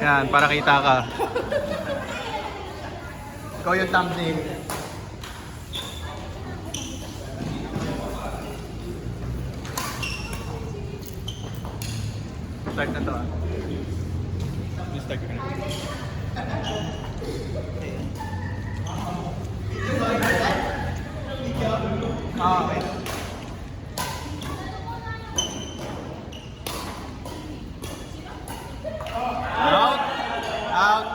Yan, para kita ka. Ikaw yung thumbnail. Start na to ah. Start ka na. Okay. Out. Out.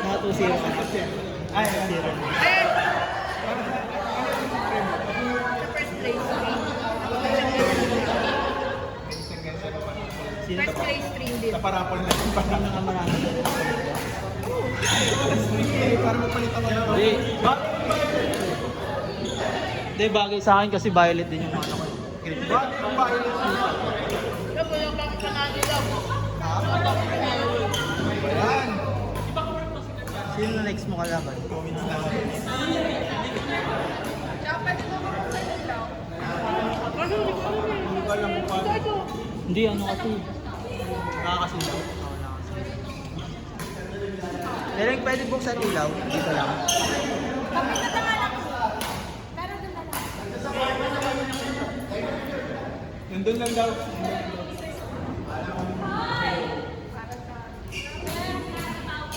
Na 2-0 ka na. Ay, 0. Sino First ka pa? place stream din. Naparapol na yung Sino na nga marami na rin? para magpalit ako na. Hindi. Hindi, bagay sa akin kasi violet din yung ano ko. Ba't ang violet dito? Tapos yung mga panalo lang. Ayan. Sino na next mo kalaban? Comments na. Tsaka pwede mo makapagsalita lang. Ano? Hindi ko alam kung paano. Ito. Hindi, ano kasi. Nakakasundo. Pero pwede buksan ilaw. Dito lang. Kapit na tangalan ko. Pero doon na lang. Nandun lang daw.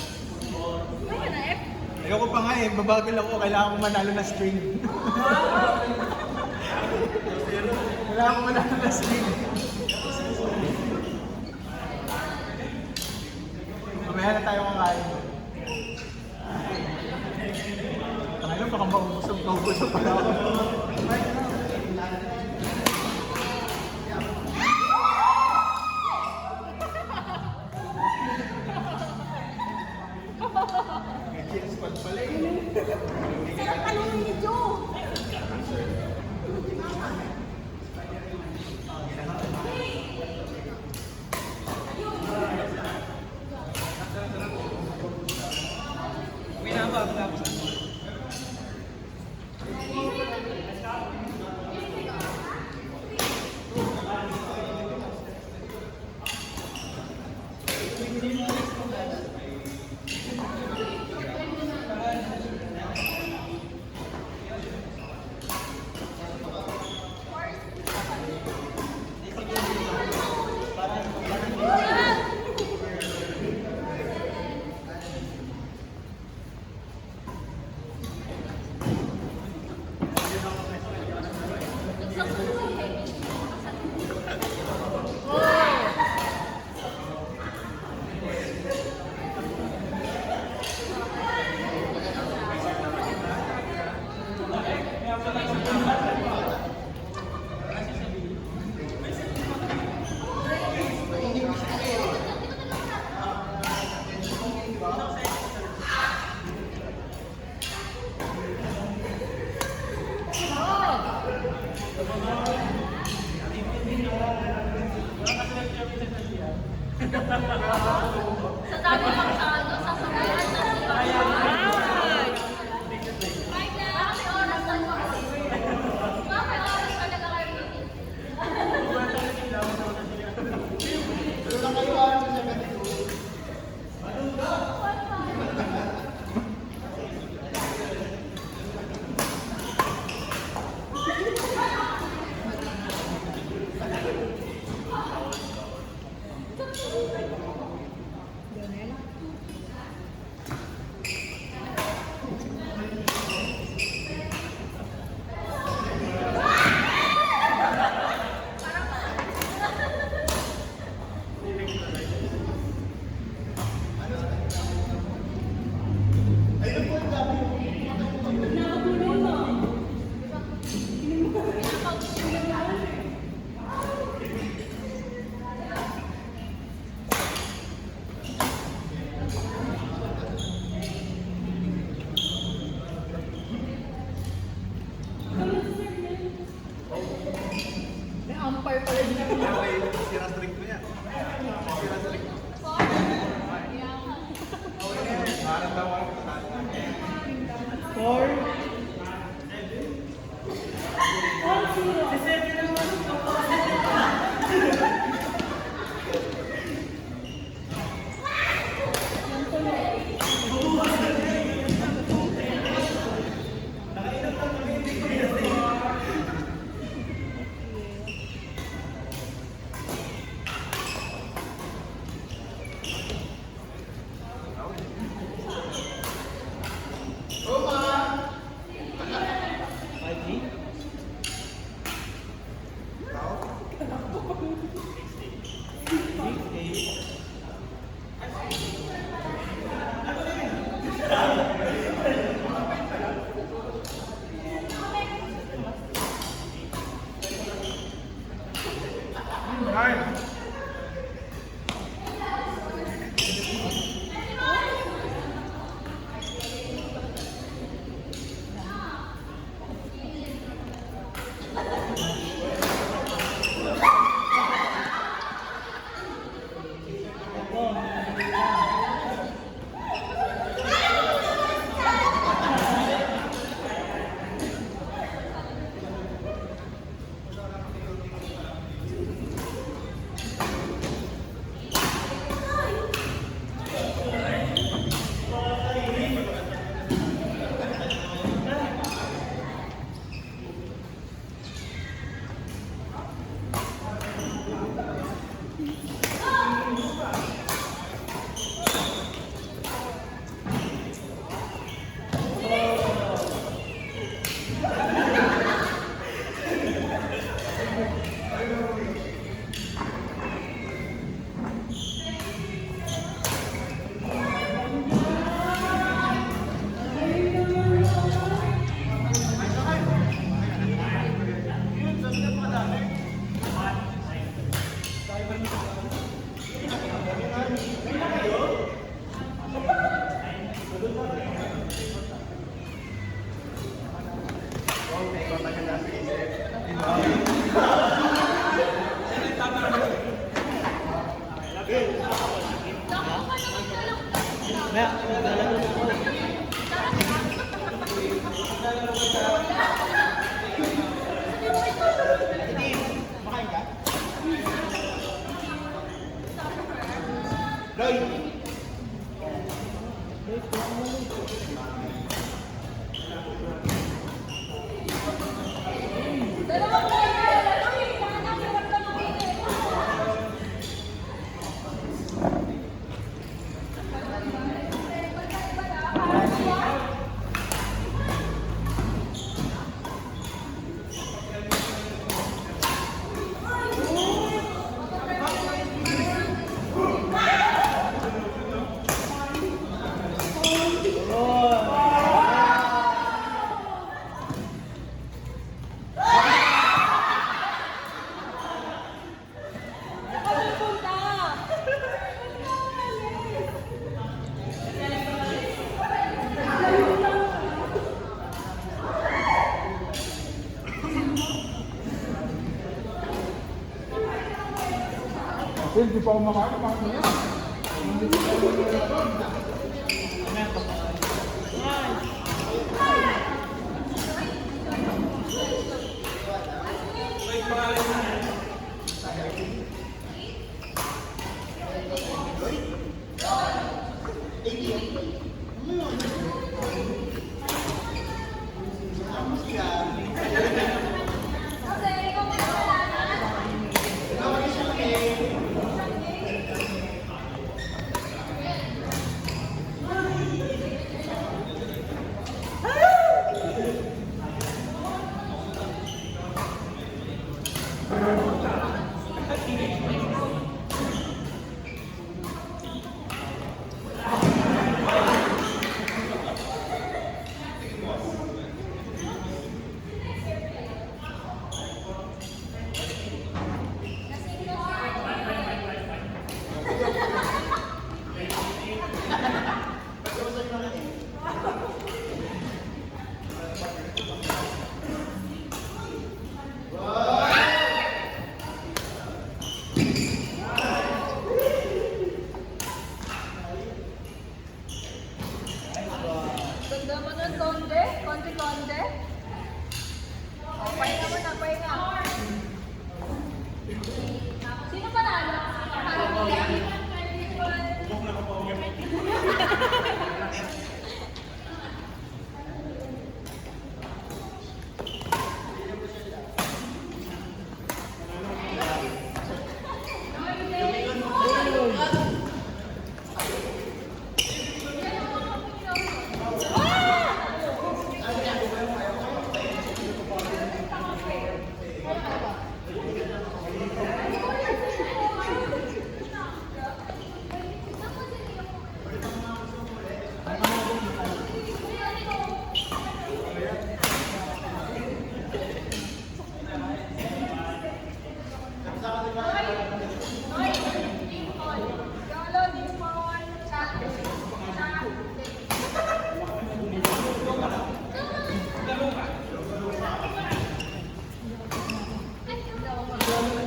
Ano na F? Ayoko pa nga eh. Babagal ako. Kailangan ko manalo na string. Kailangan ko manalo na string. Mamaya na tayo kakain. Tangin baka maubusog pa ako. Cheers squad pala eh. Sarap tanongin ni Joe. Sa dami pang sa ano, sa sumayan na sila. Ay! Bakit may oras na mo? Bakit may oras talaga kayo meeting? Maya, naglalaro na ako. Hindi pa ako makain, bakit niya? Konde? Konde? Oh, pahinga mo na, pahinga. Sino panalo?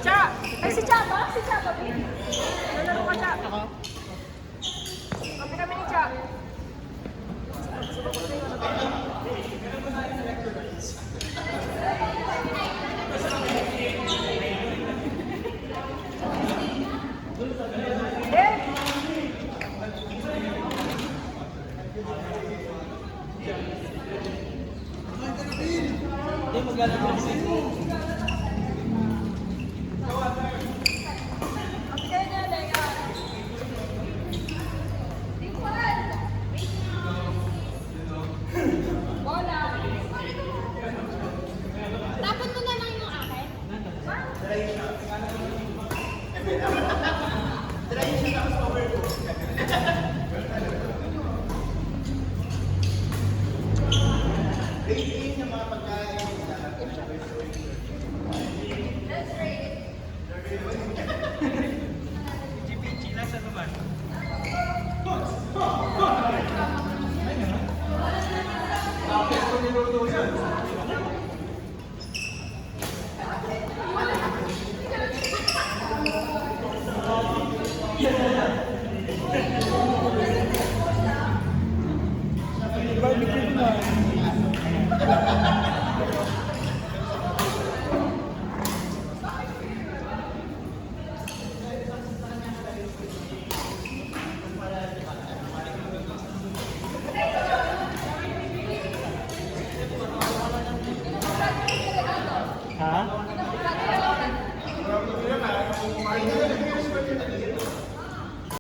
Cha! Ay, si Cha ba? Si Cha ba? Nalaro ka, Cha. Ako? Kami ni Cha. Hindi, maglalaro ako. Dapat mo na lang yung akin. Let's rate it.